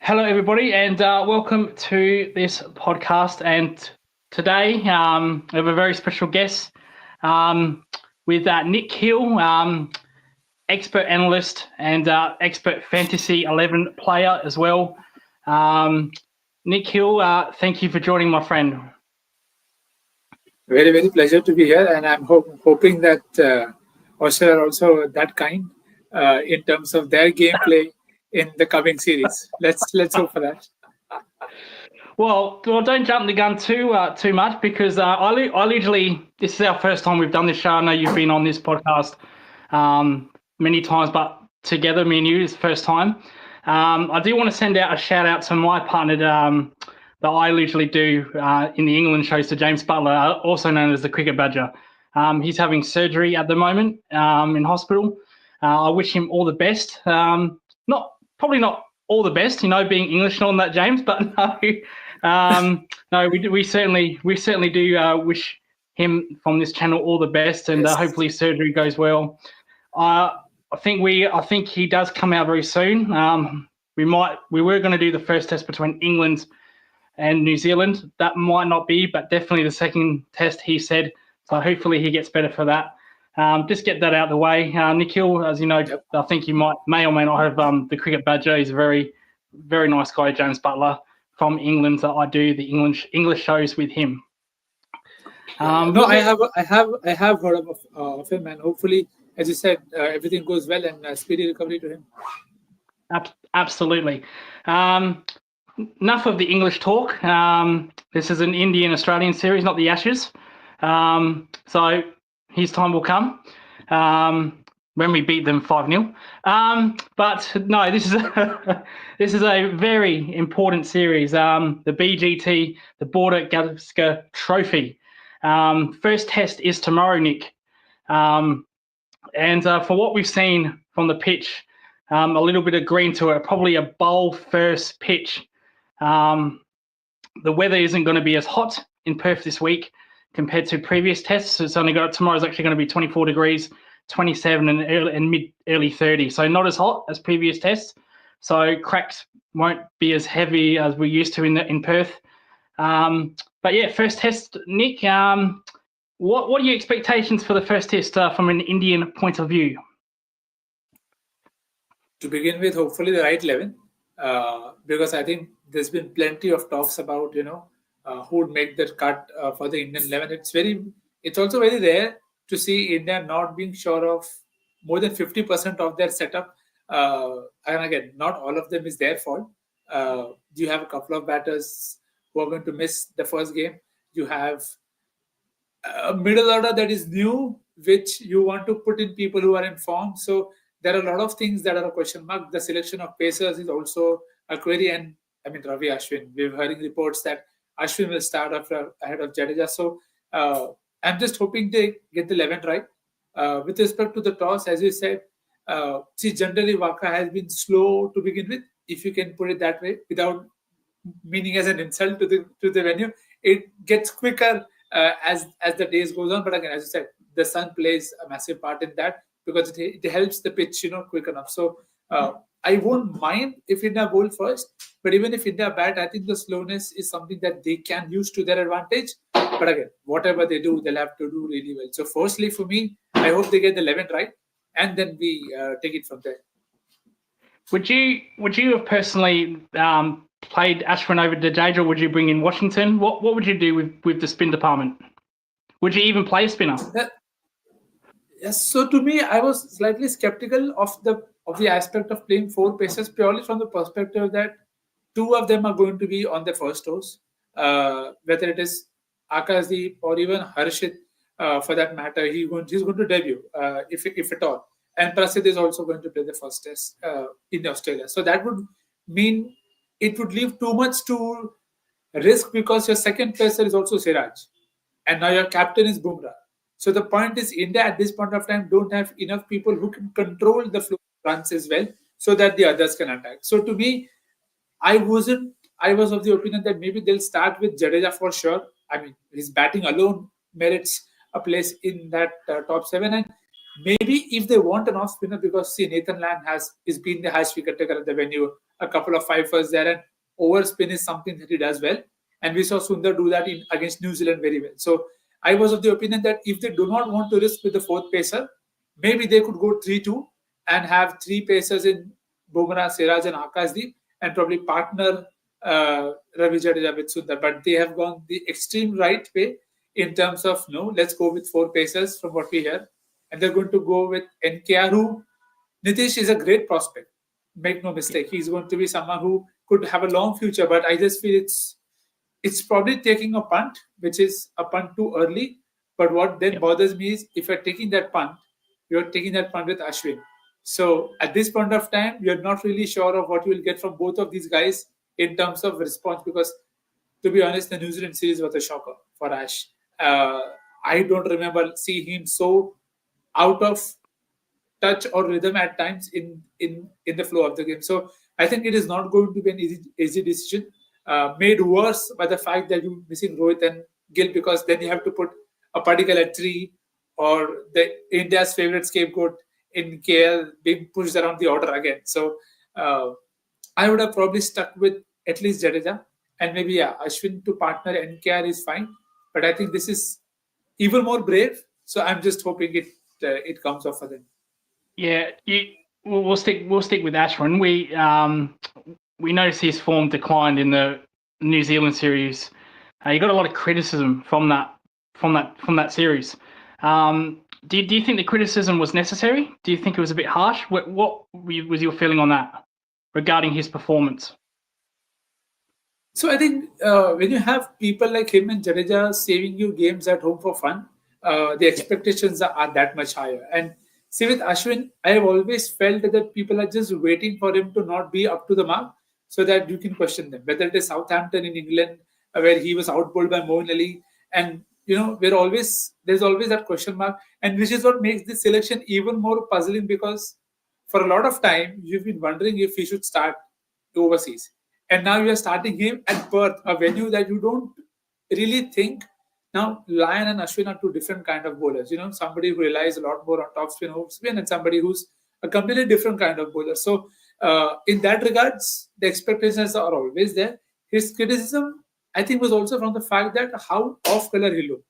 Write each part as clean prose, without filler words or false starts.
Hello, everybody, and welcome to this podcast. And today we have a very special guest with Nikhil, expert analyst and expert fantasy 11 player as well. Nikhil, thank you for joining, my friend. Very, very pleasure to be here, and I'm hoping that Australia are also that kind in terms of their gameplay in the coming series. Let's hope for that. Well, don't jump the gun too much because I literally this is our first time we've done this show. I know you've been on this podcast many times, but together, me and you, is the first time. I do want to send out a shout out to my partner that I literally do in the England shows, to James Butler, also known as the Cricket Badger. He's having surgery at the moment in hospital. I wish him all the best. Probably not all the best, being English and all that, James, but no, we certainly do wish him from this channel all the best, and Yes. hopefully surgery goes well. I think he does come out very soon. We were going to do the first test between England and New Zealand. That might not be, but definitely the second test, he said. So hopefully he gets better for that. Just get that out of the way. Nikhil, as you know, Yep. I think you may or may not have the Cricket Badger. He's a very, very nice guy, James Butler from England. That I do the English shows with him. No, I have heard of him, and hopefully, as you said, everything goes well and speedy recovery to him. Absolutely. Enough of the English talk. This is an Indian-Australian series, not the Ashes. So his time will come when we beat them 5-0. But no, this is a very important series. The BGT, the Border Gavaskar Trophy. First test is tomorrow, Nick. And for what we've seen from the pitch, a little bit of green to it, probably a bowl first pitch. The weather isn't going to be as hot in Perth this week compared to previous tests. It's only tomorrow's actually going to be 24 degrees, 27 and early 30. So not as hot as previous tests. So cracks won't be as heavy as we're used to in Perth. But yeah, first test, Nick. What are your expectations for the first test from an Indian point of view? To begin with, hopefully the right 11, because I think there's been plenty of talks about who would make that cut for the Indian 11. It's also very rare to see India not being sure of more than 50% of their setup. And again, not all of them is their fault. You have a couple of batters who are going to miss the first game. You have a middle order that is new, which you want to put in people who are in form. So there are a lot of things that are a question mark. The selection of pacers is also a query. And I mean, Ravi Ashwin, we're hearing reports that Ashwin will start ahead of Jadeja. So I'm just hoping they get the 11 right. With respect to the toss, as you said, generally Waka has been slow to begin with, if you can put it that way, without meaning as an insult to the venue. It gets quicker as the days goes on. But again, as you said, the sun plays a massive part in that because it helps the pitch, quick enough. So I won't mind if India bowl first, but even if India bat, I think the slowness is something that they can use to their advantage. But again, whatever they do, they'll have to do really well. So firstly, for me, I hope they get the 11 right, and then we take it from there. Would you have personally played Ashwin over Jadeja, or would you bring in Washington? What would you do with the spin department? Would you even play a spinner? Yes. So to me, I was slightly skeptical of the aspect of playing four pacers purely from the perspective that two of them are going to be on the first toes, whether it is Akashdeep or even Harshit, for that matter. He's going to debut if at all. And Prasidh is also going to play the first test in Australia. So that would mean it would leave too much to risk because your second pacer is also Siraj. And now your captain is Bumrah. So the point is India at this point of time don't have enough people who can control the flow of runs as well so that the others can attack. So to me, I was of the opinion that maybe they'll start with Jadeja for sure. I mean, his batting alone merits a place in that top 7. And maybe if they want an off spinner, because see, Nathan Land is been the highest wicket taker at the venue, a couple of fifers there, and over spin is something that he does well. And we saw Sundar do that against New Zealand very well. So I was of the opinion that if they do not want to risk with the fourth pacer, maybe they could go 3-2 and have three pacers in Bumrah, Siraj, and Akashdeep, and probably partner Ravi Jadeja with Sundar. But they have gone the extreme right way in terms of no, let's go with four pacers from what we hear. And they're going to go with NKR, who Nitish is a great prospect. Make no mistake, he's going to be someone who could have a long future. But I just feel it's probably taking a punt, which is a punt too early. But what then bothers me is if you're taking that punt, you're taking that punt with Ashwin. So at this point of time, you're not really sure of what you will get from both of these guys in terms of response. Because to be honest, the New Zealand series was a shocker for Ash. I don't remember seeing him so out of touch or rhythm at times in the flow of the game. So I think it is not going to be an easy decision. Made worse by the fact that you're missing Rohit and Gill, because then you have to put a particle at 3, or the India's favorite scapegoat in KL being pushed around the order again. So I would have probably stuck with at least Jadeja, and maybe Ashwin to partner NKR is fine. But I think this is even more brave. So I'm just hoping it comes off for them. Yeah, we'll stick with Ashwin. We noticed his form declined in the New Zealand series. He got a lot of criticism from that series. Do you think the criticism was necessary? Do you think it was a bit harsh? What was your feeling on that regarding his performance? So I think when you have people like him and Jadeja saving you games at home for fun, the expectations are that much higher. And see, with Ashwin, I have always felt that people are just waiting for him to not be up to the mark so that you can question them. Whether it is Southampton in England, where he was outbowled by Moeen Ali, and there's always that question mark, and which is what makes this selection even more puzzling, because for a lot of time you've been wondering if he should start overseas, and now you're starting him at Perth, a venue that you don't really think. Now, Lyon and Ashwin are two different kind of bowlers. Somebody who relies a lot more on top spin, off spin, and somebody who's a completely different kind of bowler. So, in that regards, the expectations are always there. His criticism, I think, was also from the fact that how off color he looked,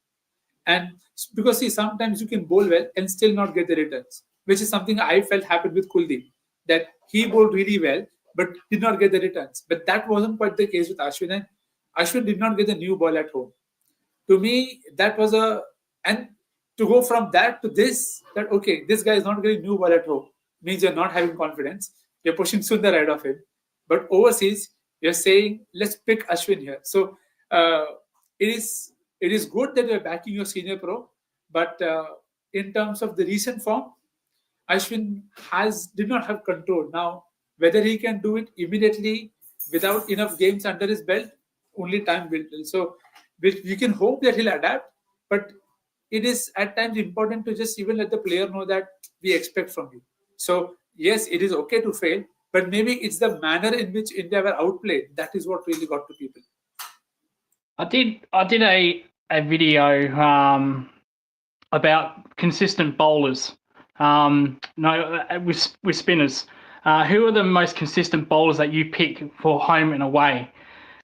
and because see, sometimes you can bowl well and still not get the returns, which is something I felt happened with Kuldeep, that he bowled really well but did not get the returns. But that wasn't quite the case with Ashwin, and Ashwin did not get the new ball at home. To me, that was and to go from that to this, that okay, this guy is not getting new ball at home, means you're not having confidence. You're pushing Sundar ahead of him. But overseas, you're saying, let's pick Ashwin here. So it is good that you're backing your senior pro, but in terms of the recent form, Ashwin did not have control. Now, whether he can do it immediately without enough games under his belt, only time will tell. So we can hope that he'll adapt, but it is at times important to just even let the player know that we expect from you. So yes, it is okay to fail, but maybe it's the manner in which India were outplayed that is what really got to people. I did a video about consistent bowlers. With spinners. Who are the most consistent bowlers that you pick for home and away?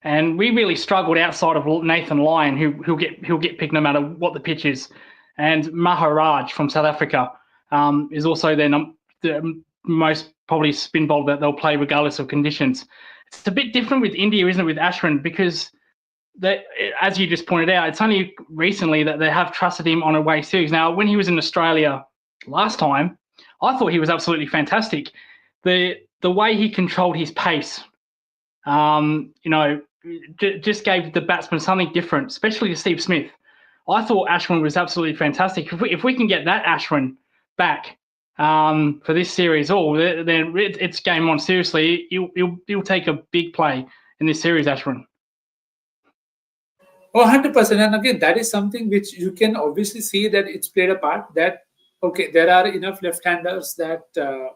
And we really struggled outside of Nathan Lyon, who'll get picked no matter what the pitch is. And Maharaj from South Africa is also the most probably spin bowler that they'll play regardless of conditions. It's a bit different with India, isn't it, with Ashwin, because as you just pointed out, it's only recently that they have trusted him on away series. Now, when he was in Australia last time, I thought he was absolutely fantastic. The way he controlled his pace, just gave the batsman something different, especially to Steve Smith. I thought Ashwin was absolutely fantastic. If we can get that Ashwin back for this series, then it's game on. Seriously, he'll take a big play in this series, Ashwin. Oh, 100%. And again, that is something which you can obviously see that it's played a part. That, okay, there are enough left-handers that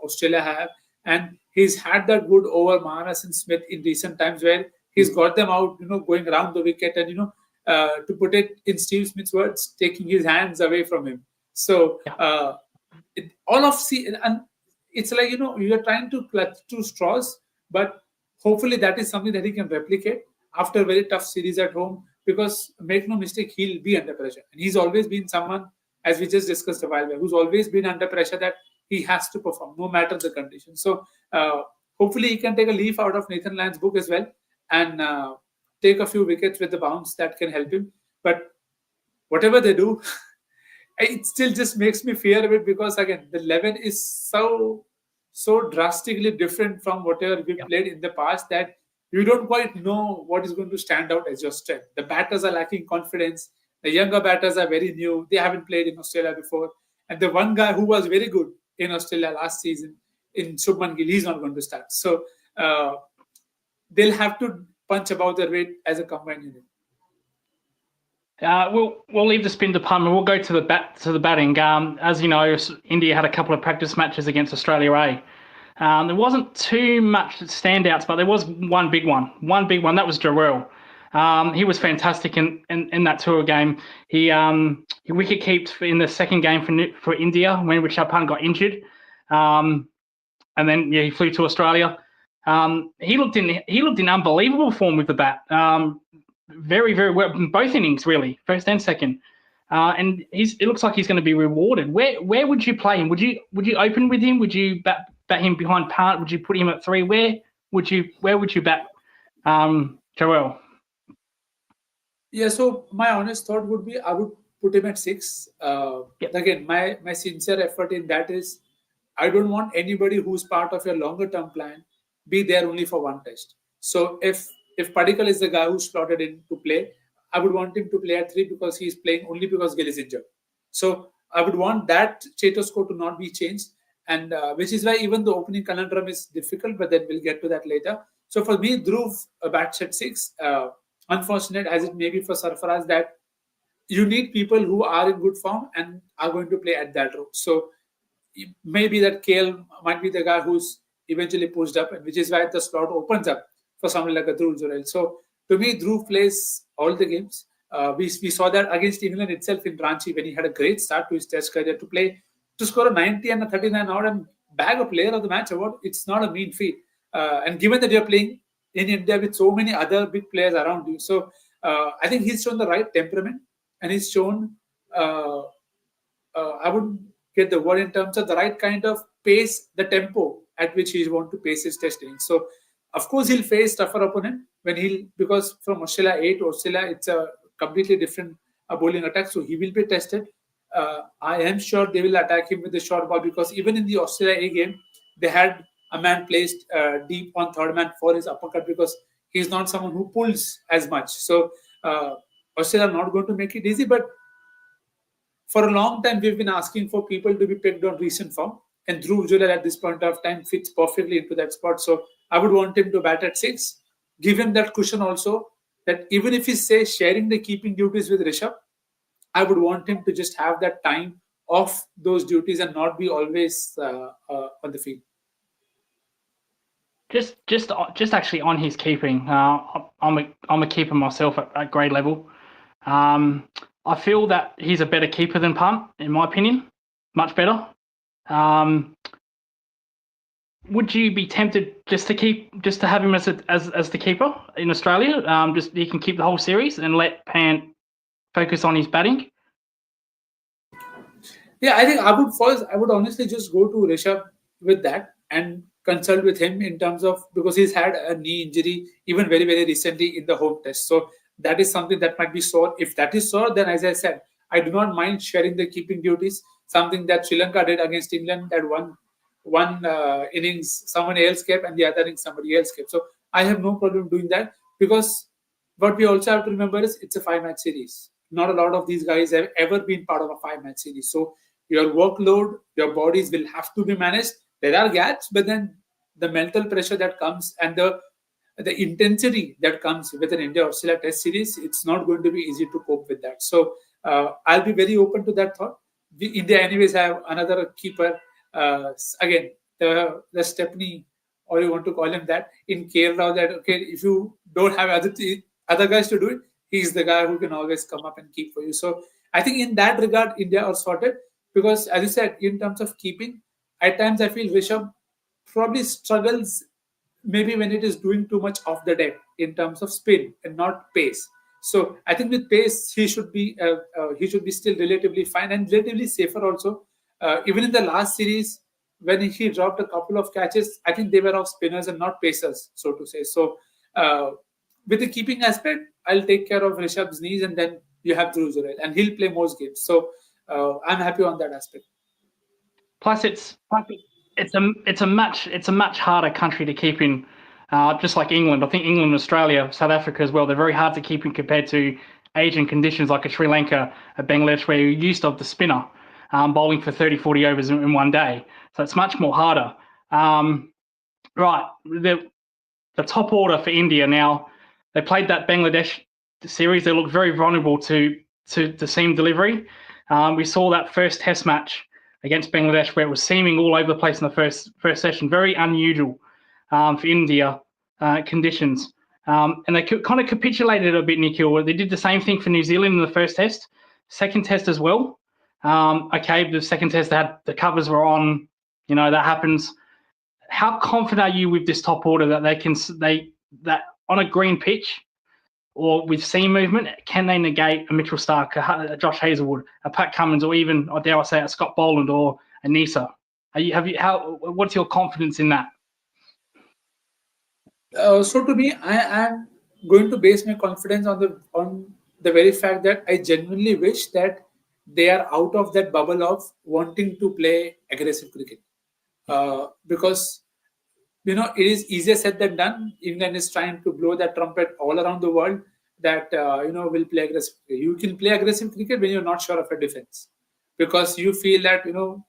Australia have. And he's had that good over Manas and Smith in recent times where he's got them out, going around the wicket and, to put it in Steve Smith's words, taking his hands away from him. So all of and it's like, you're trying to clutch two straws, but hopefully that is something that he can replicate after a very tough series at home. Because make no mistake, he'll be under pressure, and he's always been someone, as we just discussed a while back, who's always been under pressure that he has to perform no matter the conditions. So hopefully he can take a leaf out of Nathan Lyon's book as well, and take a few wickets with the bounce that can help him. But whatever they do, it still just makes me fear a bit, because again, the 11 is so drastically different from whatever we played in the past, that you don't quite know what is going to stand out as your strength. The batters are lacking confidence. The younger batters are very new. They haven't played in Australia before. And the one guy who was very good in Australia last season, in Shubman Gill, he's not going to start. So they'll have to punch above their weight as a combined unit. We'll leave the spin department. We'll go to the batting. As you know, India had a couple of practice matches against Australia A. There wasn't too much standouts, but there was one big one. That was Jarrell. He was fantastic in that tour game. He wicket kept in the second game for India when Rishabh Pant got injured, and then he flew to Australia. He looked in unbelievable form with the bat. Very, very well in both innings, really, first and second. And it looks like he's going to be rewarded. Where would you play him? Would you open with him? Would you bat him behind Pant? Would you put him at 3? Where would you bat Jarrell? Yeah, so my honest thought would be I would put him at 6. Again, my sincere effort in that is I don't want anybody who's part of your longer term plan be there only for one test. So if Padikkal is the guy who's slotted in to play, I would want him to play at 3 because he's playing only because Gill is injured. So I would want that status quo to not be changed, and which is why even the opening conundrum is difficult, but then we'll get to that later. So for me, Dhruv bats at 6. Unfortunate as it may be for Sarfaraz, that you need people who are in good form and are going to play at that role. So maybe that KL might be the guy who's eventually pushed up, and which is why the slot opens up for someone like a Dhruv Jurel. So to me, Dhruv plays all the games. We saw that against England itself in Ranchi when he had a great start to his test career. To score a 90 and a 39 out and bag a player of the match award, it's not a mean feat. And given that you're playing in India with so many other big players around you, so I think he's shown the right temperament, and he's shown, I wouldn't get the word in terms of the right kind of pace, the tempo at which he wants to pace his testing. So of course he'll face tougher opponent because from Australia A to Australia, it's a completely different bowling attack. So he will be tested. I am sure they will attack him with the short ball, because even in the Australia A game, they had a man placed deep on third man for his uppercut, because he's not someone who pulls as much. So Australia are not going to make it easy, but for a long time we've been asking for people to be picked on recent form, and Dhruv Jurel at this point of time fits perfectly into that spot. So I would want him to bat at 6, give him that cushion also, that even if he's, say, sharing the keeping duties with Rishabh, I would want him to just have that time off those duties and not be always on the field. Just actually on his keeping, I'm a keeper myself at grade level. I feel that he's a better keeper than Pant, in my opinion, much better. Would you be tempted just to have him as the keeper in Australia? Just he can keep the whole series and let Pant focus on his batting. Yeah, I think I would honestly just go to Rishabh with that and consult with him in terms of, because he's had a knee injury even very, very recently in the home test. So that is something that might be sore. If that is sore, then as I said, I do not mind sharing the keeping duties, something that Sri Lanka did against England, that one innings someone else kept and the other innings somebody else kept. So I have no problem doing that, because what we also have to remember is it's a 5-match series. Not a lot of these guys have ever been part of a 5-match series. So your workload, your bodies will have to be managed. There are gaps, but then the mental pressure that comes and the intensity that comes with an India-Australia test series, it's not going to be easy to cope with that. So I'll be very open to that thought. India anyways have another keeper, again, the Stepney, or you want to call him that, in Kerala, that, okay, if you don't have other guys to do it, he's the guy who can always come up and keep for you. So I think in that regard, India are sorted, because, as you said, in terms of keeping, at times I feel Rishabh probably struggles maybe when it is doing too much off the deck in terms of spin and not pace. So I think with pace he should be still relatively fine and relatively safer also. Even in the last series, when he dropped a couple of catches, I think they were off spinners and not pacers, so to say. So uh, with the keeping aspect, I'll take care of Rishabh's knees, and then you have Dhruv and he'll play most games. So I'm happy on that aspect. Plus, it's a much harder country to keep in, just like England. I think England, Australia, South Africa as well. They're very hard to keep in compared to Asian conditions like a Sri Lanka, a Bangladesh, where you're used to the spinner bowling for 30, 40 overs in one day. So it's much more harder. Right, the top order for India now. They played that Bangladesh series. They looked very vulnerable to seam delivery. We saw that first Test match against Bangladesh where it was seaming all over the place in the first session. Very unusual for India conditions. And they kind of capitulated a bit, Nikhil. They did the same thing for New Zealand in the first test, second test as well. Okay, the second test, the covers were on. That happens. How confident are you with this top order that that on a green pitch or with seam movement, can they negate a Mitchell Starc, a Josh Hazlewood, a Pat Cummins, or even, or dare I say, a Scott Boland or a Nisa? What's your confidence in that? So to me, I am going to base my confidence on the very fact that I genuinely wish that they are out of that bubble of wanting to play aggressive cricket, because it is easier said than done. England is trying to blow that trumpet all around the world that will play aggressive. You can play aggressive cricket when you're not sure of a defense, because you feel that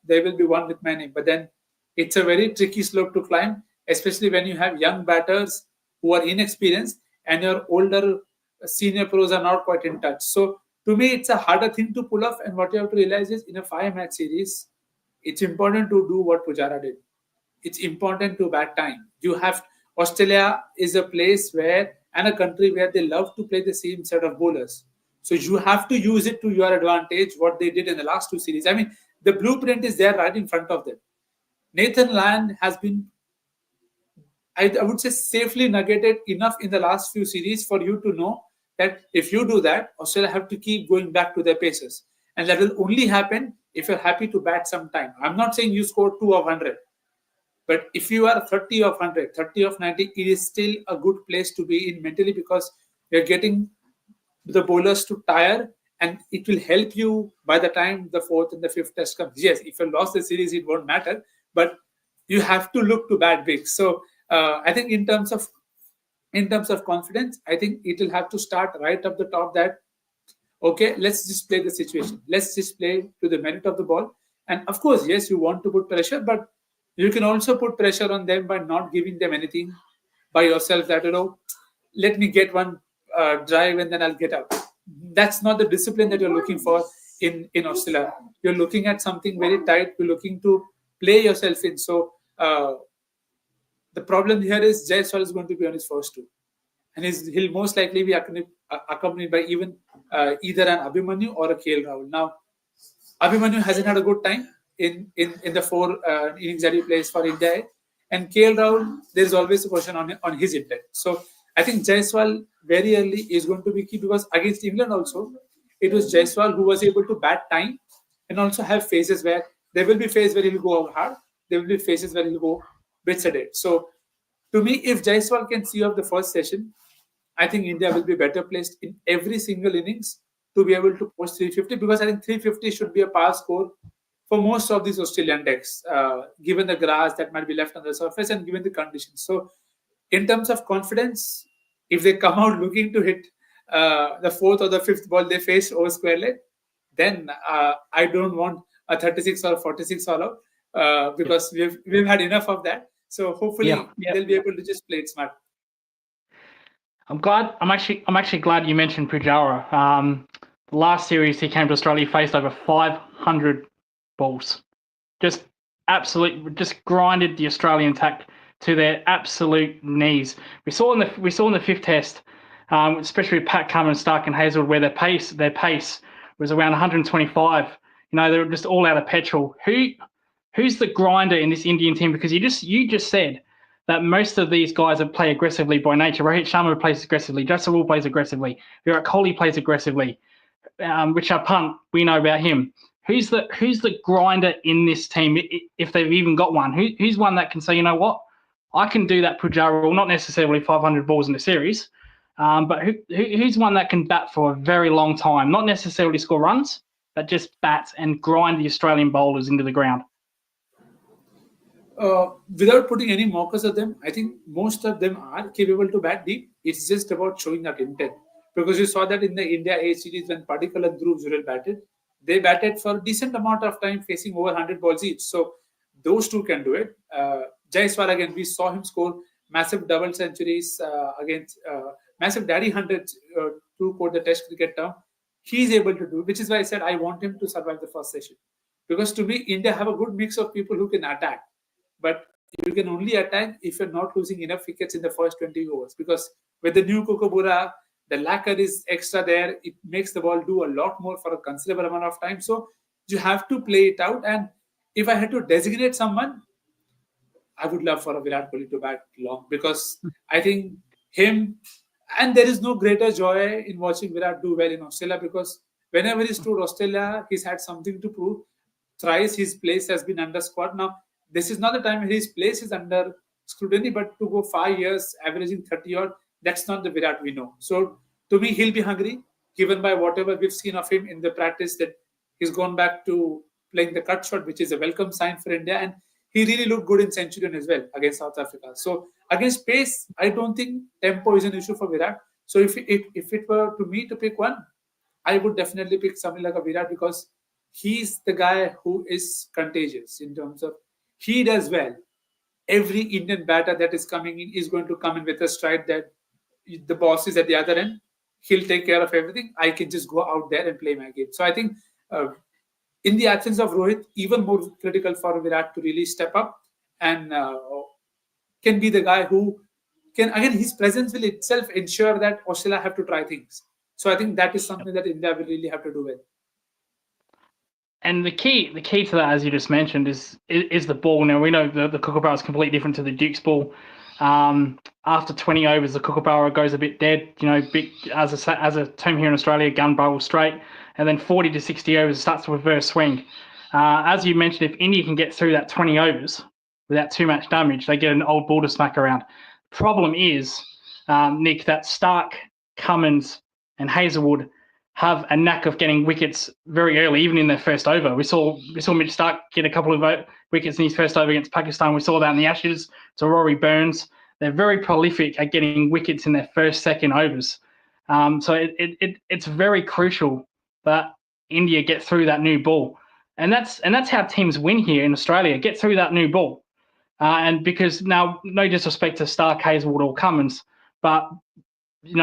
there will be one with many, but then it's a very tricky slope to climb, especially when you have young batters who are inexperienced and your older senior pros are not quite in touch. So to me, it's a harder thing to pull off. And what you have to realize is, in a 5-match series, it's important to do what Pujara did. It's important to bat time. Australia is a place and a country where they love to play the same set of bowlers. So you have to use it to your advantage, what they did in the last two series. I mean, the blueprint is there right in front of them. Nathan Lyon has been, I would say, safely nuggeted enough in the last few series for you to know that if you do that, Australia have to keep going back to their paces. And that will only happen if you're happy to bat some time. I'm not saying you score 2 of 100. But if you are 30 of 100, 30 of 90, it is still a good place to be in mentally, because you're getting the bowlers to tire, and it will help you by the time the 4th and the 5th test comes. Yes, if you lost the series, it won't matter, but you have to look to bat big. So I think in terms of confidence, I think it will have to start right up the top that, okay, let's just play the situation. Let's just play to the merit of the ball. And of course, yes, you want to put pressure, but you can also put pressure on them by not giving them anything by yourself that, let me get one drive and then I'll get out. That's not the discipline that you're looking for in Australia. You're looking at something very tight. You're looking to play yourself in. So the problem here is Jaiswal is going to be on his first two. And he'll most likely be accompanied by either an Abhimanyu or a KL Rahul. Now, Abhimanyu hasn't had a good time in the 4 innings that he plays for India, and KL Rahul, there's always a question on his intent. So I think Jaiswal very early is going to be key, because against England also, it was Jaiswal who was able to bat time and also have phases where there will be phases where he'll go out hard, there will be phases where he'll go bits a day. So to me, if Jaiswal can see off the first session, I think India will be better placed in every single innings to be able to post 350, because I think 350 should be a par score for most of these Australian decks, given the grass that might be left on the surface and given the conditions. So in terms of confidence, if they come out looking to hit the 4th or the 5th ball they face over square leg, then I don't want a 36 or 46 all out, because we've had enough of that. So hopefully they'll be able to just play it smart. I'm actually glad you mentioned Pujara. The last series he came to Australia, he faced over 500 balls. Just grinded the Australian attack to their absolute knees. We saw in the 5th test, especially with Pat Cummins, Starc and Hazlewood, where their pace was around 125 they're just all out of petrol. Who's the grinder in this Indian team? Because you just said that most of these guys play aggressively by nature. Rohit Sharma plays aggressively. Jaiswal plays aggressively. Virat Kohli plays aggressively. Richard Pant, we know about him. Who's the grinder in this team, if they've even got one? Who's one that can say, you know what, I can do that Pujara rule, not necessarily 500 balls in a series, but who's one that can bat for a very long time, not necessarily score runs, but just bat and grind the Australian bowlers into the ground? Without putting any mockers at them, I think most of them are capable to bat deep. It's just about showing that intent. Because you saw that in the India A series when Padikkal and Dhruv Jurel batted, they batted for a decent amount of time facing over 100 balls each. So those two can do it. Jaiswal, again, we saw him score massive double centuries against massive daddy hundreds to quote the Test cricket term. He's able to do, which is why I said I want him to survive the first session. Because to me, India have a good mix of people who can attack. But you can only attack if you're not losing enough wickets in the first 20 overs. Because with the new Kookaburra, the lacquer is extra there. It makes the ball do a lot more for a considerable amount of time. So you have to play it out. And if I had to designate someone, I would love for a Virat Kohli to bat long, because I think him, and there is no greater joy in watching Virat do well in Australia, because whenever he's toured Australia, he's had something to prove. Thrice his place has been under squad. Now, this is not the time his place is under scrutiny, but to go 5 years, averaging 30 odd, that's not the Virat we know. So to me, he'll be hungry, given by whatever we've seen of him in the practice, that he's gone back to playing the cut shot, which is a welcome sign for India. And he really looked good in Centurion as well against South Africa. So against pace, I don't think tempo is an issue for Virat. So if it were to me to pick one, I would definitely pick something like a Virat, because he's the guy who is contagious in terms of he does well. Every Indian batter that is coming in is going to come in with a stride that the boss is at the other end. He'll take care of everything. I can just go out there and play my game. So I think in the absence of Rohit, even more critical for Virat to really step up and can be the guy who can, again, his presence will itself ensure that Australia have to try things. So I think that is something that India will really have to do well. And the key to that, as you just mentioned, is the ball. Now we know the Kookaburra is completely different to the Duke's ball. After 20 overs, the Kookaburra goes a bit dead. Big, as a term here in Australia, gun barrel straight, and then 40 to 60 overs starts to reverse swing. As you mentioned, if India can get through that 20 overs without too much damage, they get an old ball to smack around. Problem is, Nick, that Stark, Cummins, and Hazelwood have a knack of getting wickets very early, even in their first over. We saw Mitch Stark get a couple of wickets in his first over against Pakistan. We saw that in the Ashes to Rory Burns. They're very prolific at getting wickets in their first, second overs. So it's very crucial that India get through that new ball, and that's how teams win here in Australia. Get through that new ball, and because now, no disrespect to Stark, Hazelwood, or Cummins, but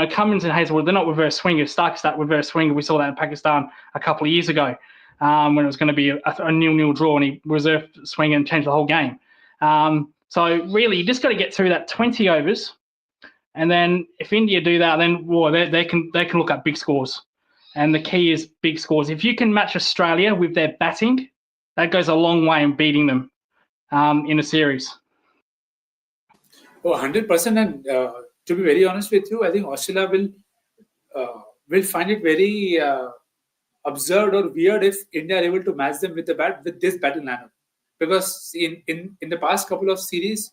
Cummins and Hazelwood, they're not reverse swingers. Stark's that reverse swinger. We saw that in Pakistan a couple of years ago when it was going to be a 0-0 draw, and he reserved swing and changed the whole game. So really, you just got to get through that 20 overs, and then if India do that, then they can look at big scores. And the key is big scores. If you can match Australia with their batting, that goes a long way in beating them in a series. Oh, 100%. And to be very honest with you, I think Australia will find it very absurd or weird if India are able to match them with this batting lineup. Because in the past couple of series,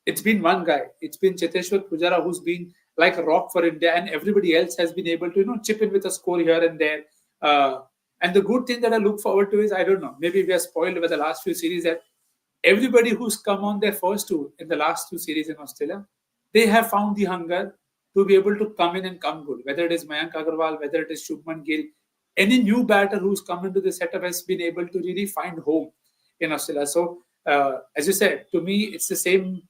it's been one guy. It's been Cheteshwar Pujara, who's been like a rock for India, and everybody else has been able to chip in with a score here and there. And the good thing that I look forward to is, I don't know, maybe we are spoiled with the last few series, that everybody who's come on their first tour in the last two series in Australia, they have found the hunger to be able to come in and come good. Whether it is Mayank Agarwal, whether it is Shubman Gill, any new batter who's come into the setup has been able to really find home in Australia. So, as you said, to me, it's the same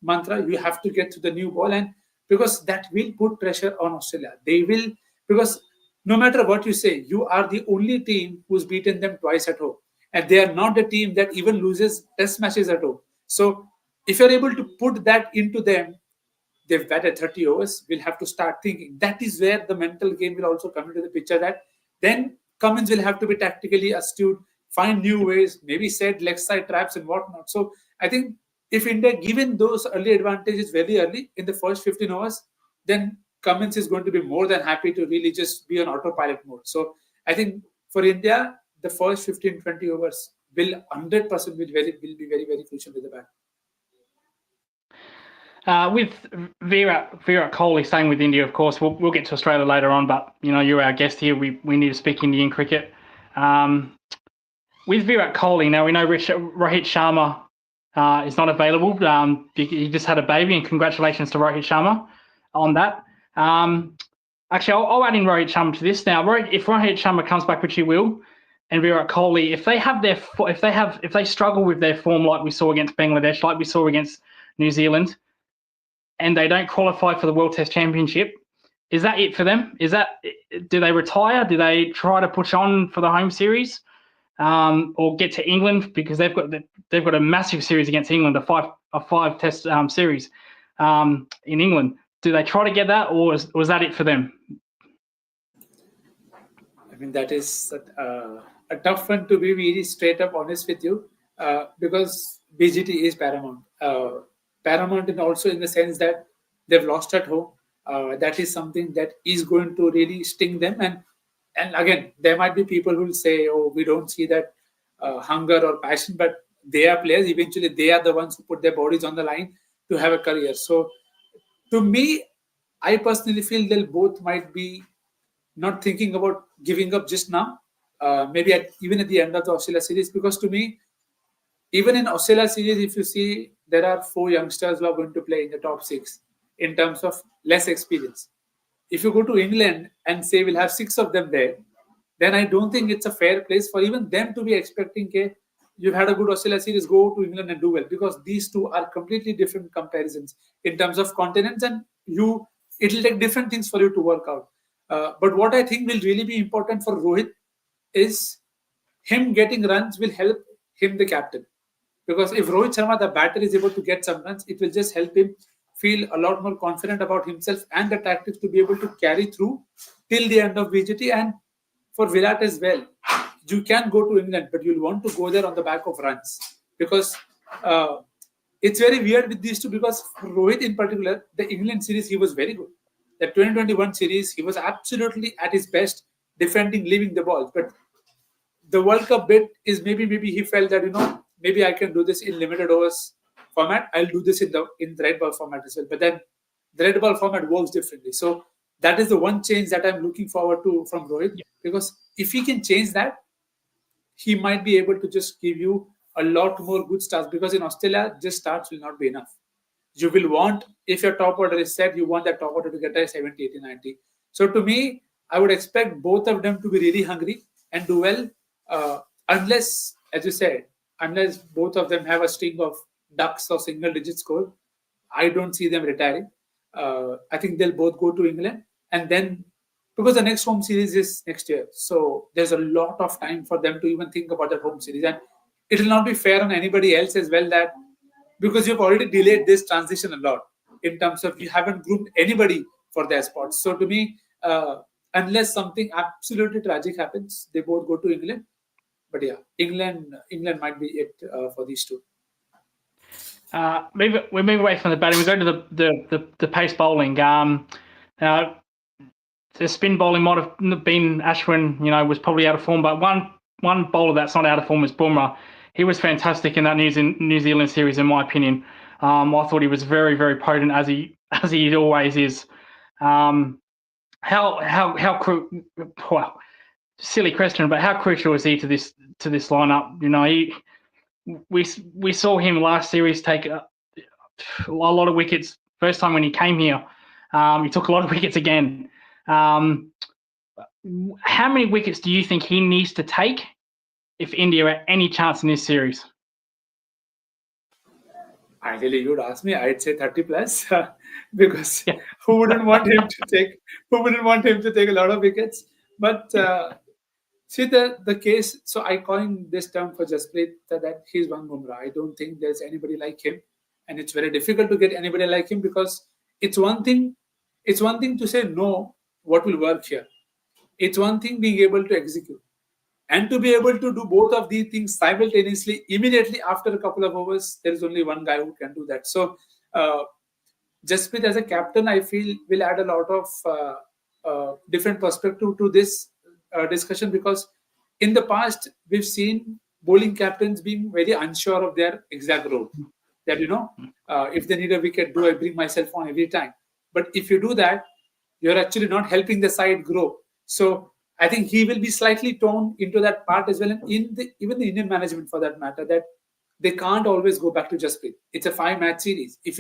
mantra. You have to get to the new ball, and because that will put pressure on Australia. They will, because no matter what you say, you are the only team who's beaten them twice at home. And they are not the team that even loses test matches at home. So if you're able to put that into them, they've batted 30 overs, we'll have to start thinking. That is where the mental game will also come into the picture, that then Cummins will have to be tactically astute, find new ways, maybe set leg side traps and whatnot. So I think if India given those early advantages very early in the first 15 overs, then Cummins is going to be more than happy to really just be on autopilot mode. So I think for India, the first 15, 20 overs will 100% will be very, very crucial with the bat. With Virat Kohli staying with India, of course, we'll get to Australia later on. But you're our guest here. We need to speak Indian cricket. With Virat Kohli, now we know Rohit Sharma is not available. He just had a baby, and congratulations to Rohit Sharma on that. Actually, I'll add in Rohit Sharma to this now. If Rohit Sharma comes back, which he will, and Virat Kohli, if they struggle with their form like we saw against Bangladesh, like we saw against New Zealand, and they don't qualify for the World Test Championship, is that it for them? Do they retire? Do they try to push on for the home series, or get to England, because they've got a massive series against England, a five Test series in England? Do they try to get that, or was that it for them? I mean, that is a tough one, to be really straight up honest with you, because BGT is paramount. Paramount, and also in the sense that they've lost at home. That is something that is going to really sting them. And again, there might be people who will say, "Oh, we don't see that hunger or passion," but they are players. Eventually, they are the ones who put their bodies on the line to have a career. So, to me, I personally feel they both might be not thinking about giving up just now. Maybe even at the end of the Australia series, because to me, even in Australia series, if you see, there are 4 youngsters who are going to play in the top 6 in terms of less experience. If you go to England and say we'll have 6 of them there, then I don't think it's a fair place for even them to be expecting, okay, you've had a good Australia series, go to England and do well, because these two are completely different comparisons in terms of continents, and it'll take different things for you to work out. But what I think will really be important for Rohit is him getting runs will help him, the captain. Because if Rohit Sharma, the batter, is able to get some runs, it will just help him feel a lot more confident about himself and the tactics to be able to carry through till the end of VGT. And for Virat as well, you can go to England, but you'll want to go there on the back of runs. Because it's very weird with these two, because for Rohit in particular, the England series, he was very good. The 2021 series, he was absolutely at his best, defending, leaving the balls. But the World Cup bit is maybe he felt that, maybe I can do this in limited overs format. I'll do this in the red ball format as well. But then the red ball format works differently. So that is the one change that I'm looking forward to from Rohit. Because if he can change that, he might be able to just give you a lot more good starts. Because in Australia, just starts will not be enough. You will want, if your top order is set, you want that top order to get a 70, 80, 90. So to me, I would expect both of them to be really hungry and do well, unless, as you said, unless both of them have a string of ducks or single-digit score, I don't see them retiring. I think they'll both go to England, and then, because the next home series is next year, so there's a lot of time for them to even think about that home series, and it will not be fair on anybody else as well, that because you've already delayed this transition a lot in terms of you haven't groomed anybody for their spots. So to me, unless something absolutely tragic happens, they both go to England. But yeah, England might be it for these two. We move away from the batting. We go to the pace bowling. The spin bowling might have been Ashwin. Was probably out of form, but one bowler that's not out of form is Bumrah. He was fantastic in that New Zealand series, in my opinion. I thought he was very, very potent, as he always is. Well, silly question, but how crucial is he to this lineup? We saw him last series take a lot of wickets. First time when he came here, he took a lot of wickets again. How many wickets do you think he needs to take if India had any chance in this series? Ideally, you'd ask me, I'd say 30 plus, because who wouldn't want him to take a lot of wickets? But see the case. So I coined this term for Jasprit that he's one Bumrah. I don't think there's anybody like him, and it's very difficult to get anybody like him, because it's one thing to say no, what will work here. It's one thing being able to execute. And to be able to do both of these things simultaneously, immediately after a couple of overs, there is only one guy who can do that. So, Jasprit as a captain, I feel will add a lot of different perspective to this discussion, because in the past we've seen bowling captains being very unsure of their exact role. That if they need a wicket, do I bring myself on every time? But if you do that, you're actually not helping the side grow. So I think he will be slightly torn into that part as well, and even the Indian management for that matter, that they can't always go back to Jasprit. It's a 5-match series. If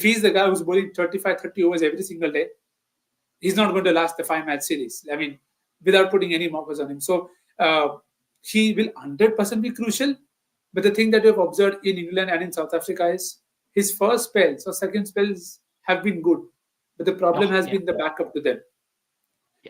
he's the guy who's bowling 35, 30 overs every single day, he's not going to last the 5-match series. I mean, without putting any markers on him. So he will 100% be crucial. But the thing that we've observed in England and in South Africa is his first spells or second spells have been good. But the problem has been the backup to them.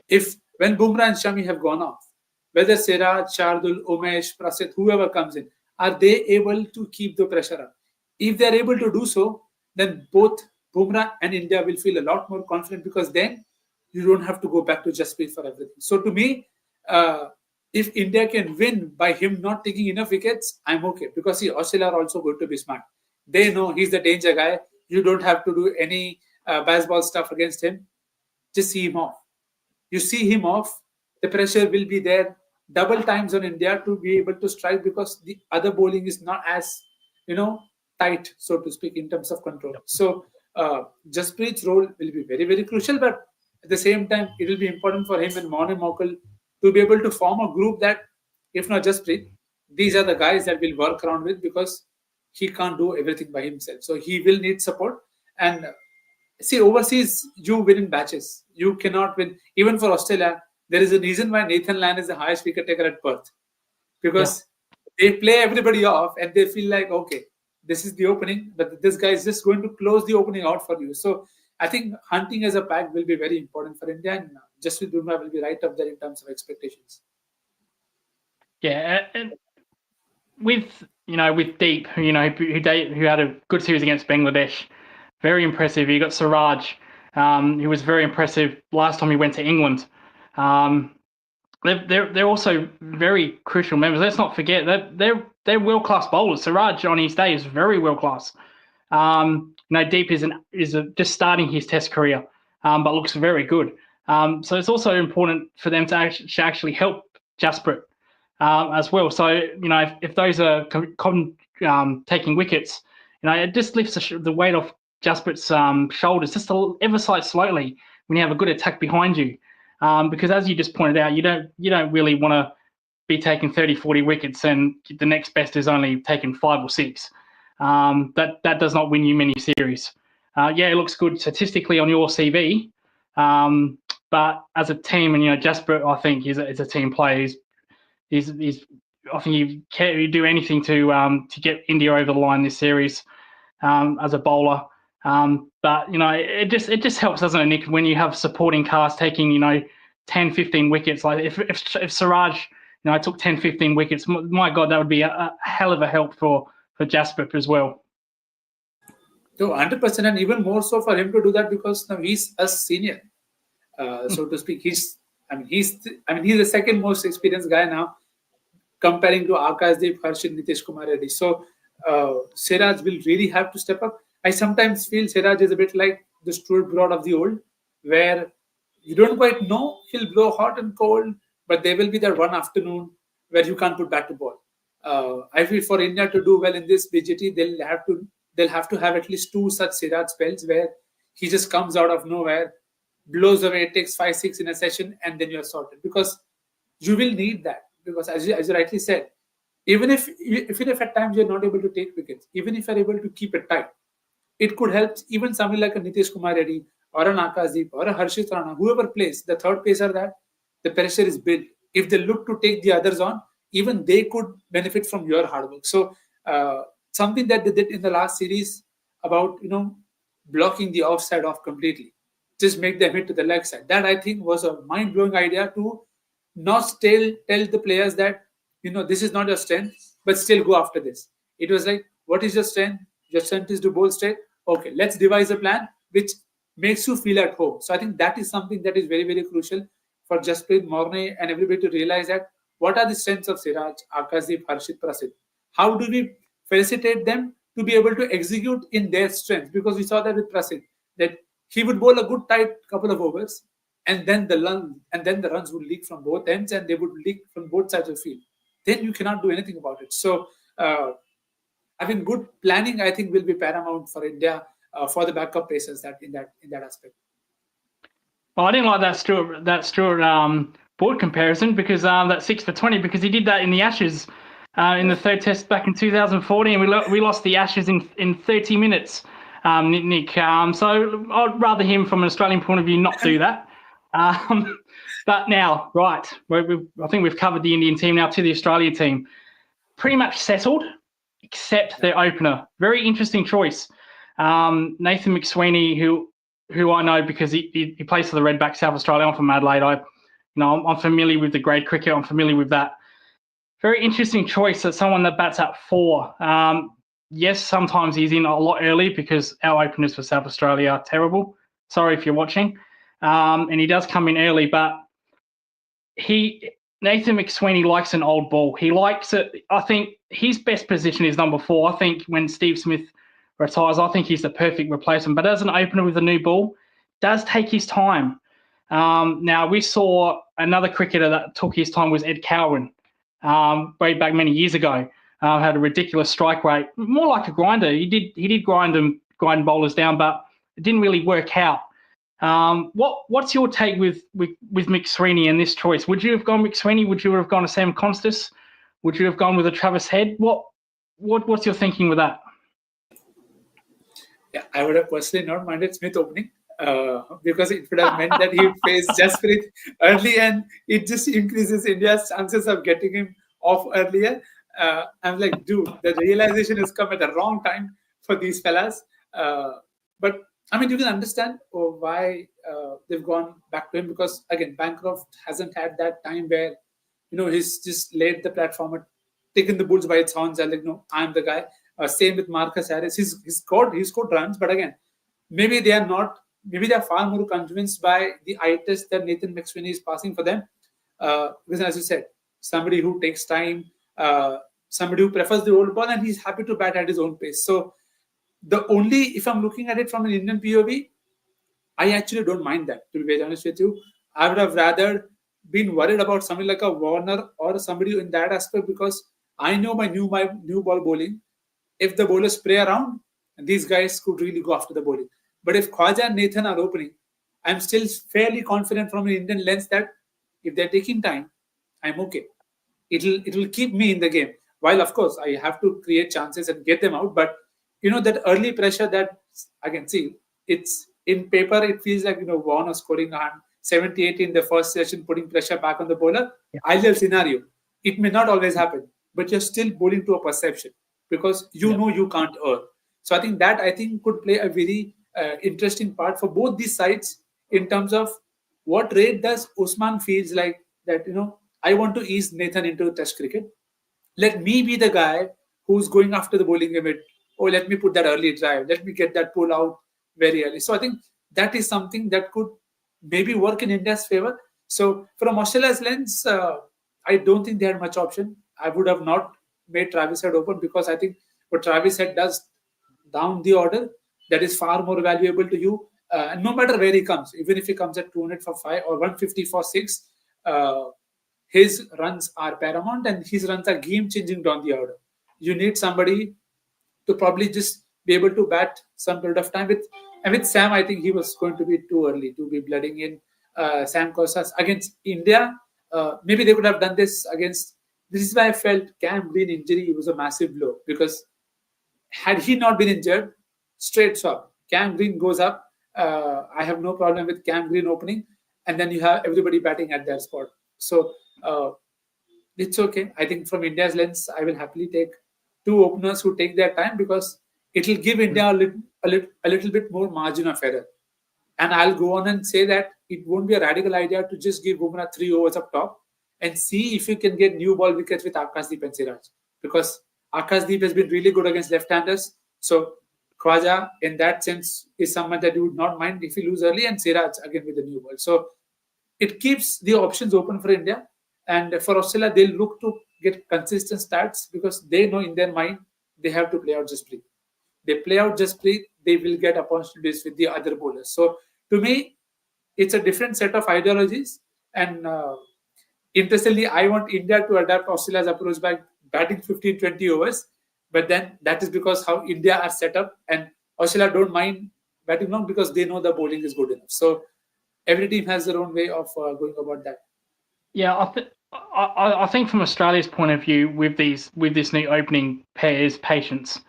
If when Bumrah and Shami have gone off, whether Siraj, Shardul, Umesh, Prasidh, whoever comes in, are they able to keep the pressure up? If they're able to do so, then both Bumrah and India will feel a lot more confident, because then you don't have to go back to Jasprit for everything. So to me, if India can win by him not taking enough wickets, I'm okay. Because Australia are also going to be smart. They know he's the danger guy. You don't have to do any baseball stuff against him. Just see him off. You see him off, the pressure will be there double times on India to be able to strike, because the other bowling is not as, tight, so to speak, in terms of control. So Jasprit's role will be very, very crucial, but at the same time, it will be important for him and Morne Morkel to be able to form a group that, if not Jasprit, these are the guys that will work around with, because he can't do everything by himself. So he will need support. And see, overseas, you win in batches. You cannot win. Even for Australia, there is a reason why Nathan Lyon is the highest wicket taker at Perth. Because they play everybody off and they feel like, okay, this is the opening, but this guy is just going to close the opening out for you. So I think hunting as a pack will be very important for India, and Jasprit Bumrah will be right up there in terms of expectations. Yeah, and with Deep, who had a good series against Bangladesh, very impressive. You got Siraj, who was very impressive last time he went to England. They're also very crucial members. Let's not forget that they're world class bowlers. Siraj on his day is very world class. Deep is just starting his Test career, but looks very good. So it's also important for them to actually help Jasprit as well. So if those are taking wickets, it just lifts the weight off Jasprit's shoulders just ever so slightly when you have a good attack behind you. Because as you just pointed out, you don't really want to be taking 30, 40 wickets and the next best is only taking 5 or 6. That does not win you many series. It looks good statistically on your CV, but as a team, and Jasprit, I think is a team player. He's I think you do anything to get India over the line this series as a bowler. But it just helps, doesn't it, Nick, when you have supporting cast taking 10, 15 wickets. Like if Siraj took 10, 15 wickets, my God, that would be a hell of a help for Jasprit as well. So 100%, and even more so for him to do that, because now he's a senior, so to speak. He's the second most experienced guy now, comparing to Akashdeep, Harshit, Nitish Kumar Reddy. So Siraj will really have to step up. I sometimes feel Siraj is a bit like the Stuart Broad of the old, where you don't quite know, he'll blow hot and cold, but there will be that one afternoon where you can't put bat to ball. I feel for India to do well in this BGT, they'll have to have at least 2 such Siraj spells where he just comes out of nowhere, blows away, takes 5, 6 in a session, and then you're sorted. Because you will need that. Because as you rightly said, even if at times you're not able to take wickets, even if you're able to keep it tight, it could help even somebody like a Nitish Kumar Reddy or an Akashdeep or a Harshit Rana, whoever plays, the third pacer, that the pressure is built. If they look to take the others on, even they could benefit from your hard work. So something that they did in the last series about blocking the offside off completely, just make them hit to the leg side. That I think was a mind-blowing idea to not tell the players that this is not your strength, but still go after this. It was like, what is your strength? Your strength is to bowl straight. Okay, let's devise a plan which makes you feel at home. So I think that is something that is very, very crucial for Jasprit, Morne, and everybody to realize that what are the strengths of Siraj, Akashdeep, Harshit, Prasid? How do we facilitate them to be able to execute in their strengths? Because we saw that with Prasid, that he would bowl a good tight couple of overs, and then the runs would leak from both ends, and they would leak from both sides of the field. Then you cannot do anything about it. So having good planning, I think, will be paramount for India for the backup pacers in that aspect. Well, I didn't like that Stewart board comparison because that 6 for 20, because he did that in the Ashes in the third test back in 2014. We lost the Ashes in 30 minutes, Nick. So I'd rather him, from an Australian point of view, not do that. But now, right, I think we've covered the Indian team now to the Australia team. Pretty much settled, except their opener. Very interesting choice. Nathan McSweeney, who I know because he plays for the Redbacks, South Australia. I'm from Adelaide. I'm familiar with the grade cricket. I'm familiar with that. Very interesting choice. As someone that bats at 4. Yes, sometimes he's in a lot early because our openers for South Australia are terrible. Sorry if you're watching. And he does come in early, but Nathan McSweeney likes an old ball. He likes it. I think his best position is number 4. I think when Steve Smith retires, I think he's the perfect replacement. But as an opener with a new ball, does take his time. Now, we saw another cricketer that took his time was Ed Cowan, way back many years ago. Had a ridiculous strike rate, more like a grinder. He did grind bowlers down, but it didn't really work out. What's your take with McSweeney and this choice? Would you have gone McSweeney? Would you have gone to Sam Constas? Would you have gone with a Travis Head? What's your thinking with that? Yeah, I would have personally not minded Smith opening because it would have meant that he would face Jasprit early, and it just increases India's chances of getting him off earlier. I'm like, dude, the realization has come at the wrong time for these fellas. But I mean, you can understand why they've gone back to him, because again, Bancroft hasn't had that time where he's just laid the platform and taken the bulls by its horns and like, no, I'm the guy. Same with Marcus Harris. He's scored runs, but again, maybe they are far more convinced by the eye test that Nathan McSweeney is passing for them. Because as you said, somebody who takes time, somebody who prefers the old ball, and he's happy to bat at his own pace. So if I'm looking at it from an Indian POV, I actually don't mind that, to be very honest with you. I would have rather been worried about somebody like a Warner or somebody in that aspect, because I know my new ball bowling. If the bowlers spray around, these guys could really go after the bowling. But if Khwaja and Nathan are opening, I'm still fairly confident from an Indian lens that if they're taking time, I'm okay. It will keep me in the game. While of course I have to create chances and get them out, but that early pressure that I can see, it's in paper, it feels like Warner scoring 78 in the first session, putting pressure back on the bowler. Yeah. Ideal scenario. It may not always happen, but you're still bowling to a perception, because know you can't earn. So I think could play a very interesting part for both these sides in terms of what rate does Usman feels like that, I want to ease Nathan into Test cricket. Let me be the guy who's going after the bowling limit. Let me put that early drive. Let me get that pull out very early. So I think that is something that could maybe work in India's favor. So from Australia's lens, I don't think they had much option. I would have not made Travis Head open, because I think what Travis Head does down the order, that is far more valuable to you. And no matter where he comes, even if he comes at 200 for 5 or 150 for 6, his runs are paramount, and his runs are game-changing down the order. You need somebody to probably just be able to bat some period of time with. And with Sam, I think he was going to be too early to be blooding in Sam Costas against India. Maybe they could have done this against. This is why I felt Cam Green injury was a massive blow, because had he not been injured, straight swap. Cam Green goes up. I have no problem with Cam Green opening, and then you have everybody batting at their spot. So it's okay. I think from India's lens, I will happily take 2 openers who take their time, because it will give India a little bit more margin of error. And I'll go on and say that it won't be a radical idea to just give Bumrah 3 overs up top and see if you can get new ball wickets with Akashdeep and Siraj, because Akashdeep has been really good against left-handers. So Khwaja, in that sense, is someone that you would not mind if you lose early, and Siraj again with the new ball. So it keeps the options open for India. And for Australia, they'll look to get consistent stats because they know in their mind they have to play out Jasprit. They play out Jasprit, they will get opportunities with the other bowlers. So to me, it's a different set of ideologies. And interestingly, I want India to adapt Australia's approach by batting 15, 20 overs. But then that is because how India are set up, and Australia don't mind batting long because they know the bowling is good enough. So every team has their own way of going about that. Yeah, I think from Australia's point of view, with this new opening pairs, patience.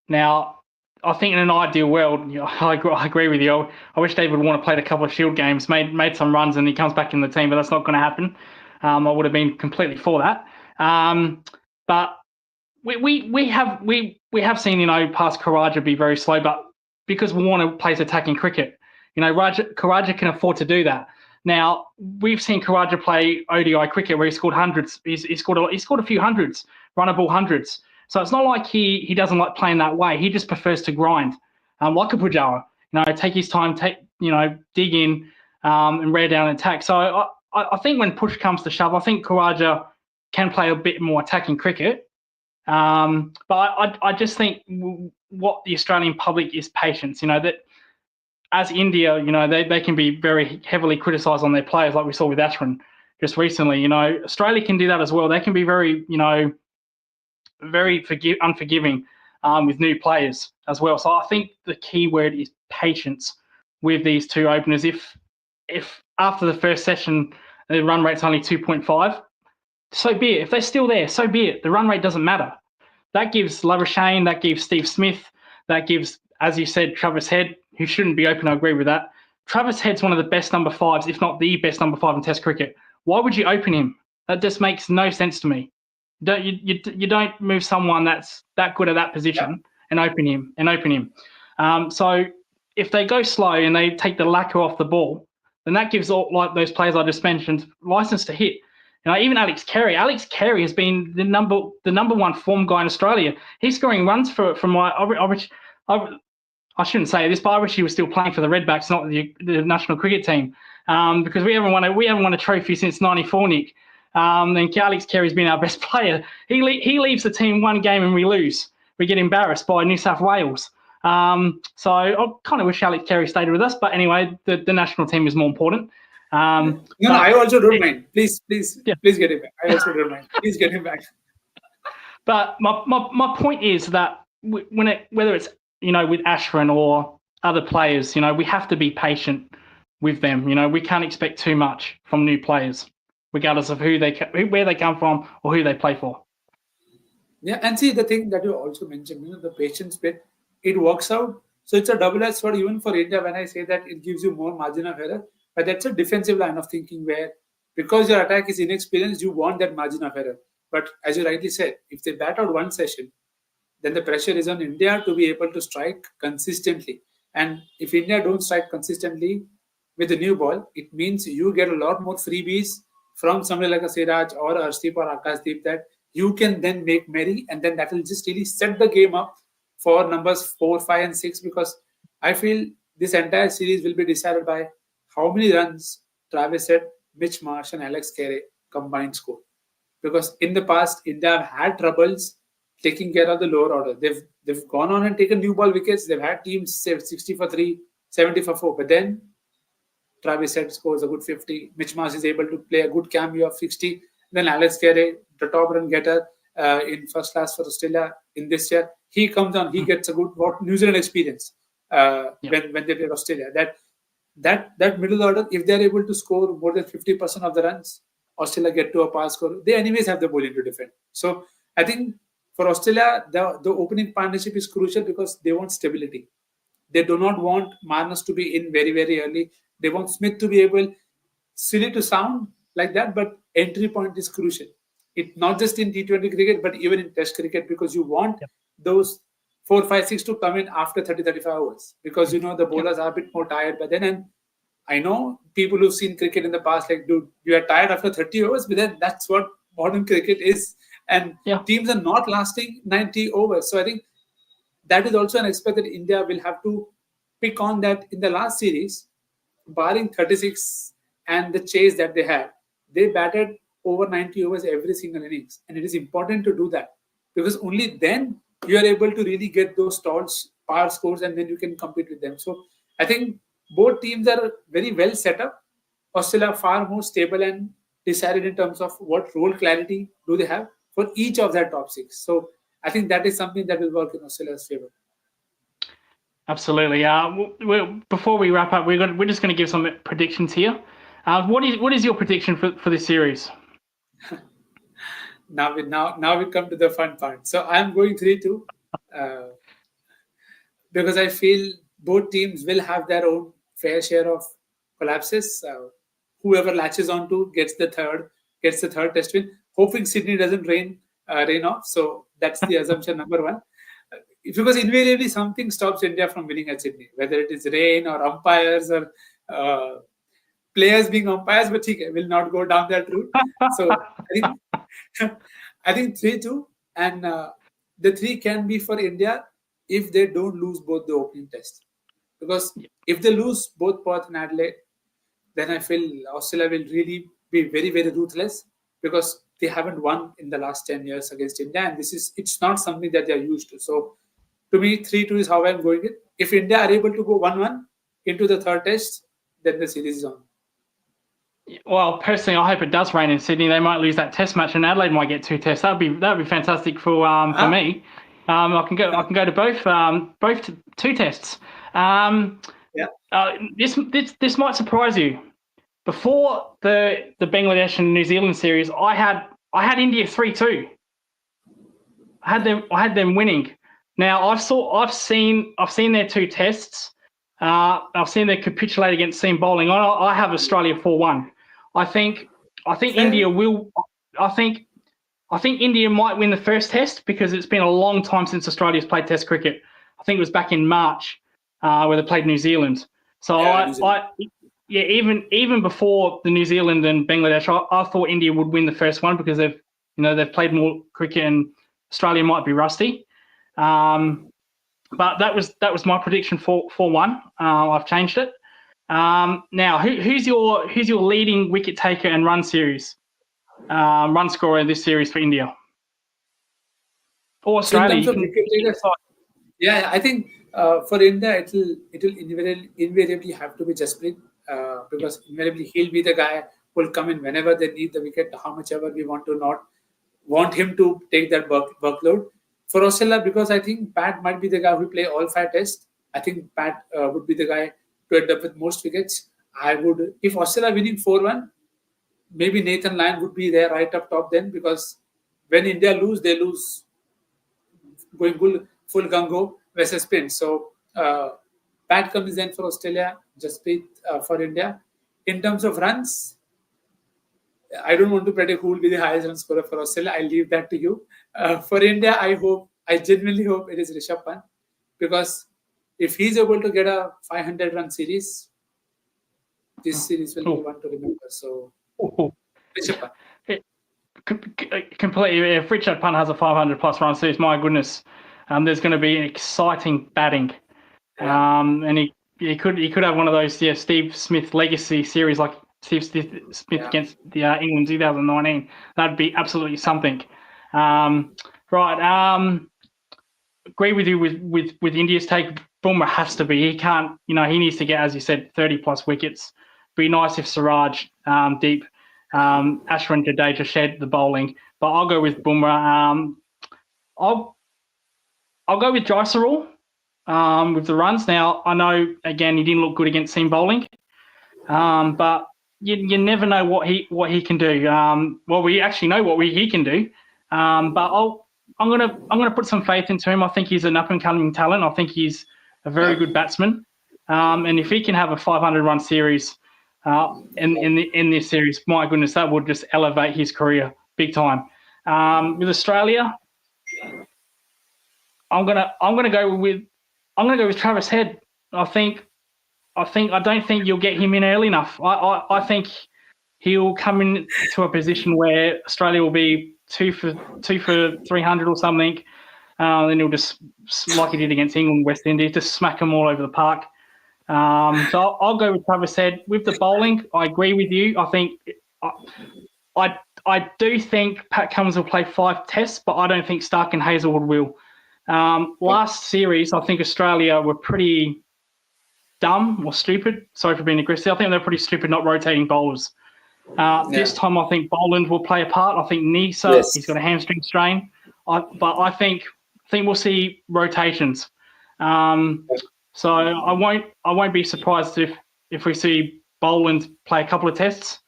Now, I think in an ideal world, I agree with you. I wish David would want to play a couple of Shield games, made some runs, and he comes back in the team, but that's not going to happen. I would have been completely for that. But we have seen past Karaja be very slow, but because Warner plays attacking cricket, Karaja can afford to do that. Now we've seen Karaja play ODI cricket where he scored hundreds. He scored a few hundreds, runnable hundreds. So it's not like he doesn't like playing that way. He just prefers to grind, like a Pujara. Take his time, dig in, and rear down and attack. So I think when push comes to shove, I think Karaja can play a bit more attacking cricket. But I just think what the Australian public is patience. That as India, they can be very heavily criticised on their players, like we saw with Ashwin just recently. Australia can do that as well. They can be very, very unforgiving with new players as well. So I think the key word is patience with these two openers. If after the first session the run rate's only 2.5, so be it. If they're still there, so be it. The run rate doesn't matter. That gives Labuschagne, that gives Steve Smith, that gives, as you said, Travis Head, who shouldn't be open. I agree with that. Travis Head's one of the best number fives, if not the best number five in Test cricket. Why would you open him? That just makes no sense to me. You don't move someone that's that good at that position and open him. So if they go slow and they take the lacquer off the ball, then that gives all, like those players I just mentioned, license to hit. Even Alex Carey. Alex Carey has been the number one form guy in Australia. He's scoring runs from my. I shouldn't say this, but I wish he was still playing for the Redbacks, not the national cricket team, because we haven't won a trophy since '94, Nick. And Alex Carey's been our best player. He leaves the team one game and we lose. We get embarrassed by New South Wales. So I kind of wish Alex Carey stayed with us, but anyway, the national team is more important. No, I also don't mind. Please get him back. I also don't mind. Please get him back. But my point is that whether it's with Ashwin or other players, we have to be patient with them. We can't expect too much from new players, regardless of where they come from or who they play for. Yeah, and see the thing that you also mentioned, the patience bit, it works out. So it's a double-edged sword even for India when I say that it gives you more margin of error. But that's a defensive line of thinking where, because your attack is inexperienced, you want that margin of error. But as you rightly said, if they bat out one session, then the pressure is on India to be able to strike consistently. And if India don't strike consistently with the new ball, it means you get a lot more freebies from somebody like a Siraj or Arshdeep or Akashdeep that you can then make merry, and then that will just really set the game up for numbers 4, 5, and 6. Because I feel this entire series will be decided by how many runs Travis Head, Mitch Marsh, and Alex Carey combined score. Because in the past, India have had troubles taking care of the lower order. They've gone on and taken new ball wickets. They've had teams say 60 for 3, 70 for 4. But then Travis Head scores a good 50. Mitch Marsh is able to play a good cameo of 60. Then Alex Carey, the top run getter in first class for Australia in this year, he comes on. He gets a good New Zealand experience when they play Australia. That middle order, if they're able to score more than 50% of the runs, Australia get to a pass score. They anyways have the bowling to defend. So I think for Australia, the opening partnership is crucial because they want stability. They do not want Marnus to be in very, very early. They want Smith to be able, silly to sound like that, but entry point is crucial. It not just in T20 cricket, but even in Test cricket, because you want those 4, 5, 6 to come in after 30, 35 hours, because the bowlers are a bit more tired by then. And I know people who've seen cricket in the past, like, dude, you are tired after 30 overs, but then that's what modern cricket is. And teams are not lasting 90 overs. So I think that is also an aspect that India will have to pick on, that in the last series, barring 36 and the chase that they had, they batted over 90 overs every single innings. And it is important to do that because only then you are able to really get those stalls, power scores, and then you can compete with them. So I think both teams are very well set up. Australia are far more stable and decided in terms of what role clarity do they have for each of their top six. So I think that is something that will work in Australia's favor. Absolutely. Before we wrap up, we're just going to give some predictions here. What is your prediction for this series? Now we come to the fun part. So I'm going 3-2 because I feel both teams will have their own fair share of collapses. Whoever latches onto gets the third test win. Hoping Sydney doesn't rain off. So that's the assumption number one. Because invariably something stops India from winning at Sydney, whether it is rain or umpires or players being umpires, but will not go down that route. So I think 3-2, and the 3 can be for India if they don't lose both the opening tests. Because if they lose both Perth and Adelaide, then I feel Australia will really be very, very ruthless because they haven't won in the last 10 years against India, and it's not something that they are used to. So to me, 3-2 is how I'm going it. If India are able to go 1-1 into the third test, then the series is on. Well, personally, I hope it does rain in Sydney. They might lose that test match, and Adelaide might get 2 tests. That'd be fantastic for me. I can go to both 2 tests. This might surprise you. Before the Bangladesh and New Zealand series, I had India 3-2. I had them winning. Now I've seen their 2 tests. I've seen them capitulate against seam bowling. I have Australia 4-1. I think India will. I think India might win the first test because it's been a long time since Australia's played Test cricket. I think it was back in March where they played New Zealand. So even before the New Zealand and Bangladesh, I thought India would win the first one because they've played more cricket and Australia might be rusty. But that was my prediction for 4-1. I've changed it. Now, who's your leading wicket taker and run scorer in this series for India or Australia? I think for India it'll invariably have to be Jasprit because invariably he'll be the guy who will come in whenever they need the wicket, how much ever we want to not want him to take that workload. For Australia, because I think Pat might be the guy who will play all 5 tests. I think Pat would be the guy to end up with most wickets. If Australia winning 4-1, maybe Nathan Lyon would be there right up top then, because when India lose, they lose going full gung-ho versus spin. So Pat comes in for Australia, Jasprit for India. In terms of runs, I don't want to predict who will be the highest run scorer for Australia. I'll leave that to you. For India, I genuinely hope it is Rishabh Pant, because if he's able to get a 500-run series, this series will be one to remember. So, Rishabh Pant. Completely. If Rishabh Pant has a 500-plus run series, my goodness, there's going to be exciting batting. And he could have one of those Steve Smith legacy series like Steve Smith against the England 2019. That'd be absolutely something. Agree with you with India's take. Bumrah has to be. He can't. He needs to get, as you said, 30+ wickets. Be nice if Siraj deep, Ashwin Jadeja shed the bowling. But I'll go with Bumrah. I'll go with Jaiswaal with the runs. Now I know again he didn't look good against seam bowling, but you never know what he can do. Well, we actually know what he can do, but I'm gonna put some faith into him. I think he's an up and coming talent. I think he's a very good batsman, and if he can have a 500-run series in this series, my goodness, that would just elevate his career big time. With Australia, I'm gonna go with Travis Head. I don't think you'll get him in early enough. I think he'll come into a position where Australia will be 2 for 300 or something. Then he'll just, like he did against England, West Indies, just smack them all over the park. So I'll go with Travis Head. With the bowling, I agree with you. I think I do think Pat Cummins will play 5 tests, but I don't think Stark and Hazelwood will. Last series, I think Australia were pretty dumb or stupid. Sorry for being aggressive. I think they're pretty stupid not rotating bowlers. This time, I think Boland will play a part. I think Nisa, he's got a hamstring strain. But I think we'll see rotations. So I won't be surprised if we see Boland play a couple of tests,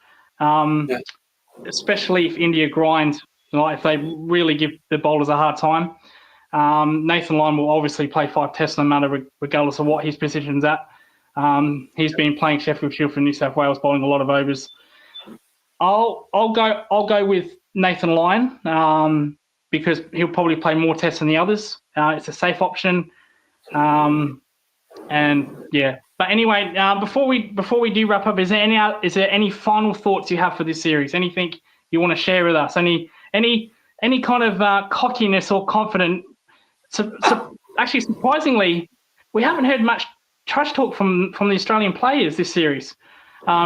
especially if India grind, like if they really give the bowlers a hard time. Nathan Lyon will obviously play 5 tests no matter regardless of what his position's at. He's been playing Sheffield Shield for New South Wales, bowling a lot of overs. I'll go with Nathan Lyon because he'll probably play more tests than the others. It's a safe option, and yeah. But anyway, before we do wrap up, is there any final thoughts you have for this series? Anything you want to share with us? Any kind of cockiness or confidence? Actually, surprisingly, we haven't heard much trash talk from the Australian players this series,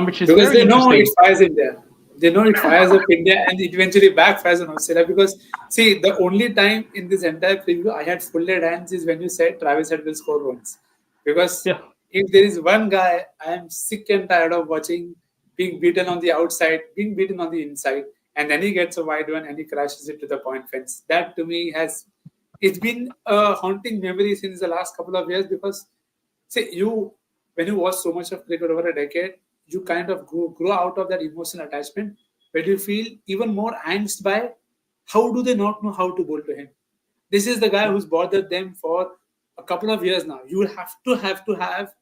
which is because very they know interesting. it fires India. They know it fires up India, and it eventually backfires on Australia. Because see, the only time in this entire preview I had full dead hands is when you said Travis Head will score runs. Because if there is one guy I am sick and tired of watching being beaten on the outside, being beaten on the inside, and then he gets a wide one and he crashes it to the point fence. That to me it's been a haunting memory since the last couple of years. Because see, when you watch so much of cricket over a decade, you kind of grow out of that emotional attachment where you feel even more angst by how do they not know how to bowl to him. This is the guy who's bothered them for a couple of years now. You will have to have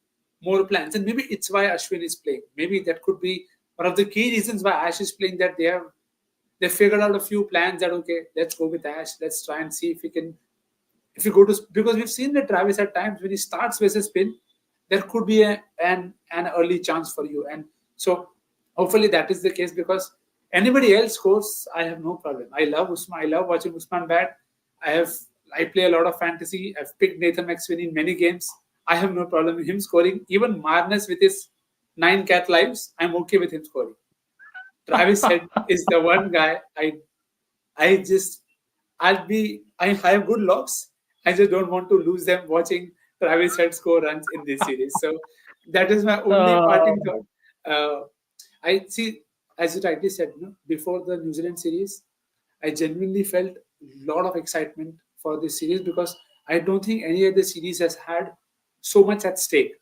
more plans, and maybe it's why Ashwin is playing. Maybe that could be one of the key reasons why Ash is playing. That they figured out a few plans that okay, let's go with Ash. Let's try and see if we can. If you go to, because we've seen that Travis at times when he starts versus spin, there could be an early chance for you. And so hopefully that is the case, because anybody else scores, I have no problem. I love Usman. I love watching Usman bat. I play a lot of fantasy. I've picked Nathan McSween in many games. I have no problem with him scoring. Even Marnus with his 9 cat lives, I'm okay with him scoring. Travis Head is the one guy I have good locks. I just don't want to lose them watching Travis Head score runs in this series. So that is my only parting thought. I see, as you rightly said, before the New Zealand series, I genuinely felt a lot of excitement for this series, because I don't think any other series has had so much at stake.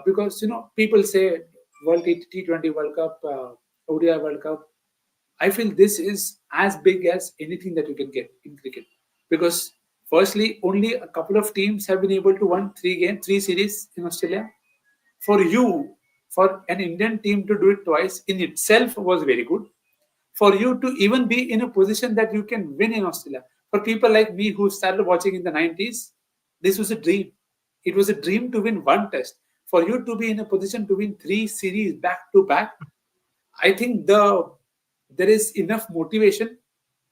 Because people say World T20 World Cup, ODI World Cup. I feel this is as big as anything that you can get in cricket, because firstly, only a couple of teams have been able to win 3 series in Australia. For an Indian team to do it twice in itself was very good. For you to even be in a position that you can win in Australia. For people like me who started watching in the 90s, this was a dream. It was a dream to win 1 test. For you to be in a position to win 3 series back to back, I think there is enough motivation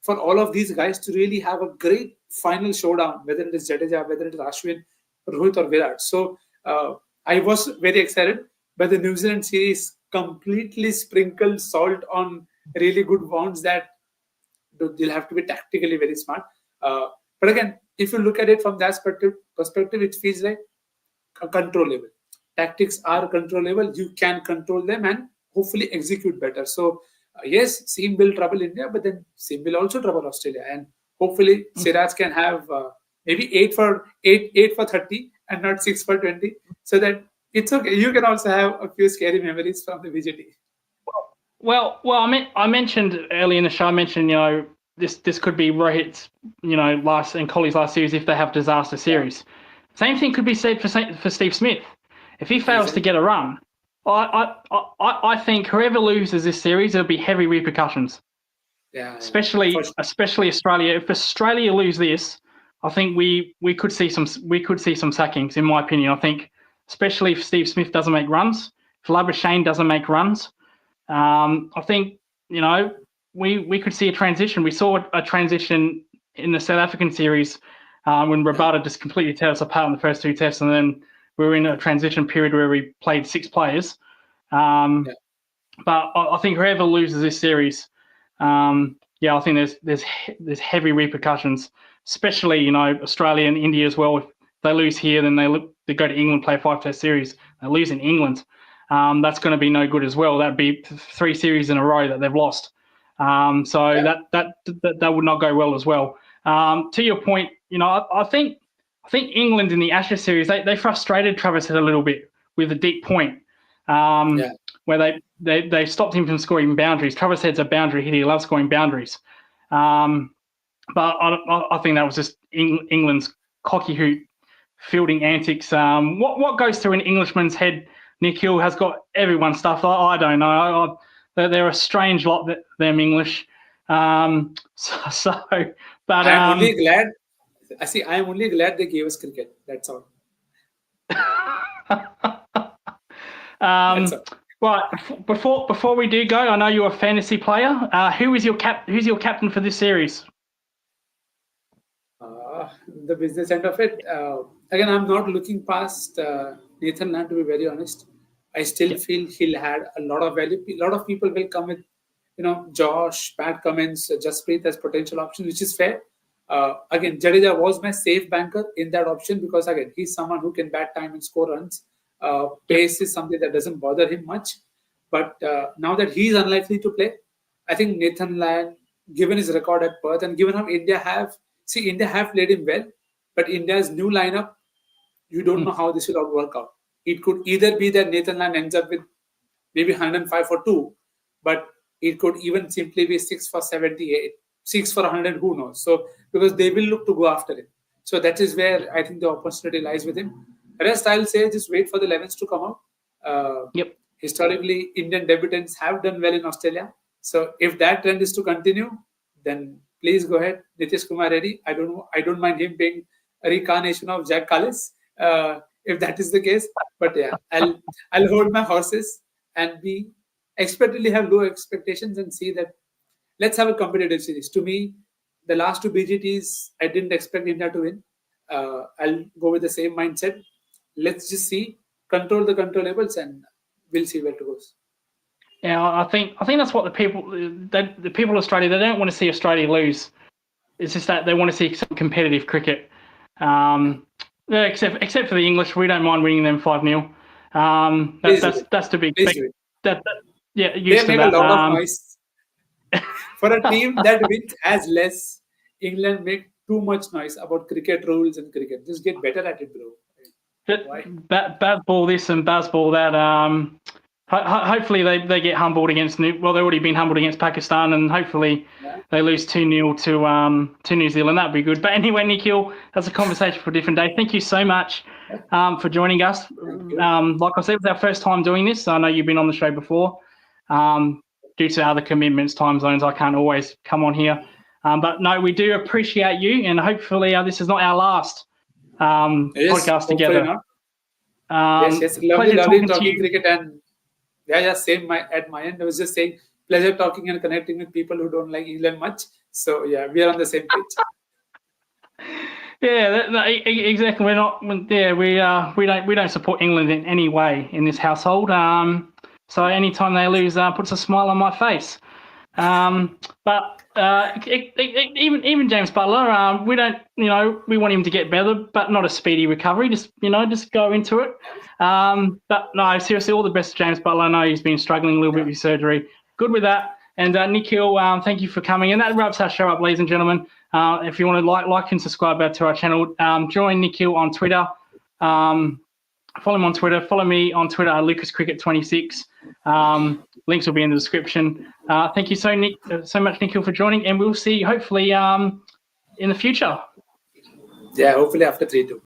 for all of these guys to really have a great final showdown, whether it is Jadeja, whether it is Ashwin, Rohit or Virat. So I was very excited, but the New Zealand series completely sprinkled salt on really good wounds that they'll have to be tactically very smart. But again, if you look at it from that perspective, it feels like controllable. Tactics are controllable. You can control them and hopefully execute better. So yes, seam will trouble India, but then seam will also trouble Australia. And hopefully Siraj can have maybe 8 for 30 and not 6 for 20, so that it's okay. You can also have a few scary memories from the VJT. Well, I mentioned earlier in the show. I mentioned this could be Rohit's last and Colley's last series if they have disaster series. Yeah. Same thing could be said for Steve Smith. If he fails to get a run, I think whoever loses this series, there'll be heavy repercussions. Yeah, especially Australia. If Australia lose this, I think we could see some sackings. In my opinion, I think especially if Steve Smith doesn't make runs, if Labuschagne doesn't make runs, I think we could see a transition. We saw a transition in the South African series when Rabada just completely tear us apart in the first 2 tests, and then we were in a transition period where we played 6 players. But I think whoever loses this series, Yeah, I think there's heavy repercussions, especially, you know, Australia and India as well. If they lose here, then they go to England, play a 5-test series. They lose in England. That's going to be no good as well. That'd be 3 series in a row that they've lost. So that would not go well as well. To your point, you know, I think England in the Ashes series, they frustrated Travis Head a little bit with a deep point, where they stopped him from scoring boundaries. Travis Head's a boundary hitter. He loves scoring boundaries. But I think that was just England's cocky hoot fielding antics. What goes through an Englishman's head, Nikhil, has got everyone stuffed. I don't know. They're a strange lot, them English. But I'm only glad. I'm only glad they gave us cricket. That's all. That's all. Right, before we do go, I know you're a fantasy player. Who's your captain for this series? The business end of it. Again, I'm not looking past Nathan Land, to be very honest. I still feel he'll add a lot of value. A lot of people will come with, you know, Josh, Pat Cummins, Jasprit as potential options, which is fair. Again, Jadeja was my safe banker in that option because, again, he's someone who can bat time and score runs. Pace is something that doesn't bother him much. But now that he's unlikely to play, I think Nathan Land, given his record at Perth and given how India have played him well, but India's new lineup, you don't know how this will all work out. It could either be that Nathan Land ends up with maybe 105 for 2, but it could even simply be 6 for 78, 6 for 100, who knows? So, because they will look to go after him. So that is where I think the opportunity lies with him. Rest, I'll say, just wait for the 11s to come out. Historically, Indian debutants have done well in Australia. So if that trend is to continue, then please go ahead. Nitish Kumar Reddy, I don't mind him being a reincarnation of Jack Callis, if that is the case. But yeah, I'll hold my horses and be expectantly have low expectations and see that let's have a competitive series. To me, the last 2 BGTs, I didn't expect India to win. I'll go with the same mindset. Let's just see, control the controllables, and we'll see where it goes. Yeah, I think that's what the people of Australia, they don't want to see Australia lose. It's just that they want to see some competitive cricket. Except for the English, we don't mind winning them 5-0. That's to be expected. They make a lot of noise. For a team that wins as less, England make too much noise about cricket rules and cricket. Just get better at it, bro. Bazball this and Bazball that. Hopefully they get humbled against they've already been humbled against Pakistan, and hopefully they lose 2-0 to New Zealand. That'd be good. But anyway, Nikhil, that's a conversation for a different day. Thank you so much for joining us. Like I said, it was our first time doing this. I know you've been on the show before. Due to other commitments, time zones, I can't always come on here. But no, we do appreciate you, and hopefully this is not our last podcast together. Yes, lovely talking cricket, and same at my end. I was just saying, pleasure talking and connecting with people who don't like England much. So yeah, we are on the same page. Exactly. We're not. We don't support England in any way in this household. So anytime they lose, puts a smile on my face. But even James Butler, we don't. We want him to get better, but not a speedy recovery. Just go into it. But no, seriously, all the best to James Butler. I know he's been struggling a little bit with surgery. Good with that. And Nikhil, thank you for coming. And that wraps our show up, ladies and gentlemen. If you want to like and subscribe to our channel, join Nikhil on Twitter. Follow him on Twitter. Follow me on Twitter at LucasCricket26. Links will be in the description. Thank you so much, Nikhil, for joining, and we'll see you hopefully in the future. Yeah, hopefully after 3-2.